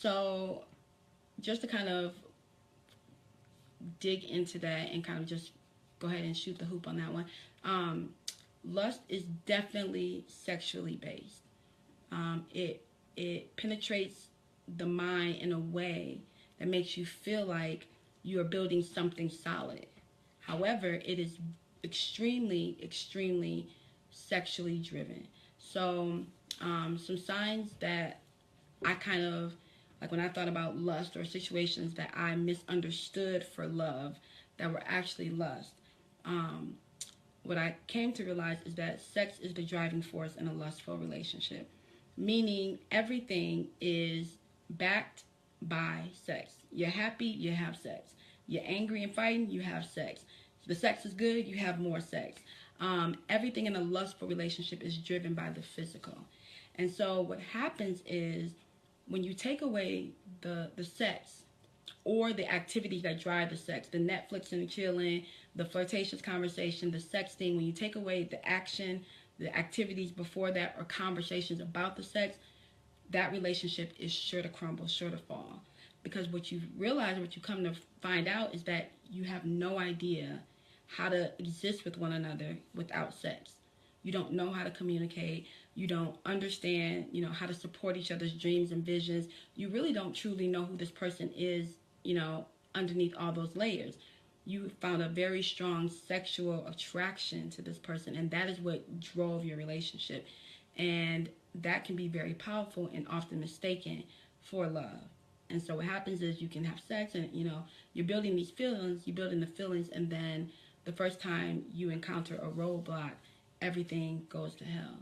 So just to kind of dig into that and kind of just go ahead and shoot the hoop on that one. Lust is definitely sexually based. It penetrates the mind in a way that makes you feel like you are building something solid. However, it is extremely sexually driven. So, some signs that I kind of like when I thought about lust or situations that I misunderstood for love that were actually lust. Um, what I came to realize is that sex is the driving force in a lustful relationship, meaning everything is backed by sex. You're happy, you have sex. You're angry and fighting, you have sex. The sex is good, you have more sex. Everything in a lustful relationship is driven by the physical. And so what happens is when you take away the sex or the activities that drive the sex, the Netflix and the chilling, the flirtatious conversation, the sexting, when you take away the action, the activities before that, or conversations about the sex, that relationship is sure to crumble, sure to fall. Because what you realize, what you come to find out, is that you have no idea how to exist with one another without sex. You don't know how to communicate. You don't understand, how to support each other's dreams and visions. You really don't truly know who this person is, underneath all those layers. You found a very strong sexual attraction to this person, and that is what drove your relationship. And that can be very powerful and often mistaken for love. And so what happens is you can have sex and, you're building these feelings, you're building the feelings, and then the first time you encounter a roadblock, everything goes to hell.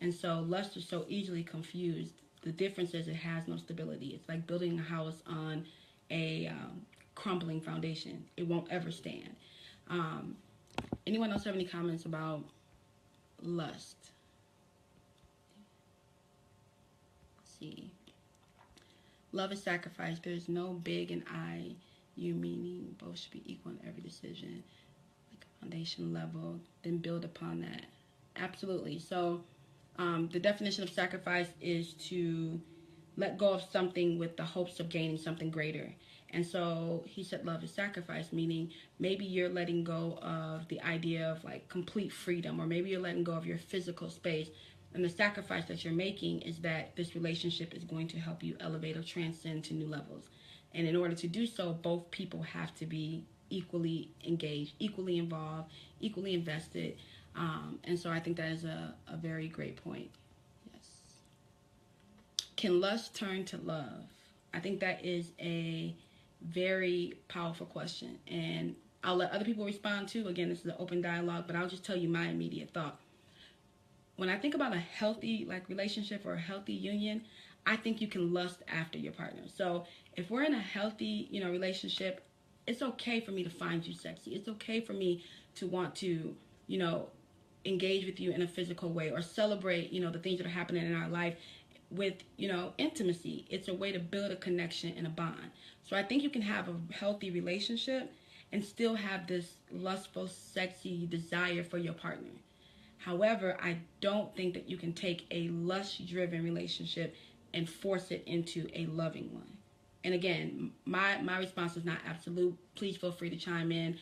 And so lust is so easily confused. The difference is it has no stability. It's like building a house on a crumbling foundation. It won't ever stand. Um, Anyone else have any comments about lust? Let's see. Love is sacrifice. There's no big and I, you, meaning both should be equal in every decision. Like a foundation level, then build upon that. Absolutely. So the definition of sacrifice is to let go of something with the hopes of gaining something greater. And so he said love is sacrifice, meaning maybe you're letting go of the idea of like complete freedom, or maybe you're letting go of your physical space. And the sacrifice that you're making is that this relationship is going to help you elevate or transcend to new levels. And in order to do so, both people have to be equally engaged, equally involved, equally invested. And so I think that is a very great point. Yes. Can lust turn to love? I think that is a very powerful question. And I'll let other people respond too. Again, this is an open dialogue, but I'll just tell you my immediate thought. When I think about a healthy relationship or a healthy union, I think you can lust after your partner. So if we're in a healthy, relationship, it's okay for me to find you sexy. It's okay for me to want to, engage with you in a physical way or celebrate, the things that are happening in our life with, intimacy. It's a way to build a connection and a bond. So I think you can have a healthy relationship and still have this lustful, sexy desire for your partner. However, I don't think that you can take a lust-driven relationship and force it into a loving one. And again, my response is not absolute. Please feel free to chime in.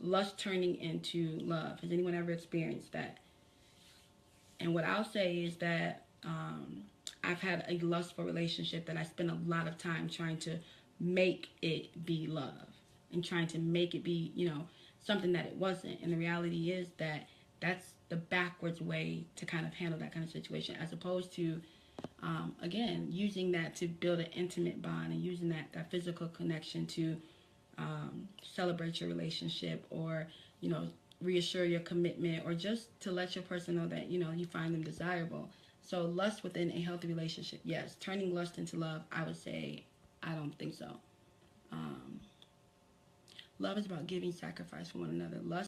Lust turning into love. Has anyone ever experienced that? And what I'll say is that I've had a lustful relationship that I spent a lot of time trying to make it be love and trying to make it be, something that it wasn't. And the reality is that that's the backwards way to kind of handle that kind of situation, as opposed to, again, using that to build an intimate bond and using that physical connection to celebrate your relationship, or, reassure your commitment, or just to let your person know that, you find them desirable. So lust within a healthy relationship, yes. Turning lust into love, I would say, I don't think so. Love is about giving sacrifice for one another. Lust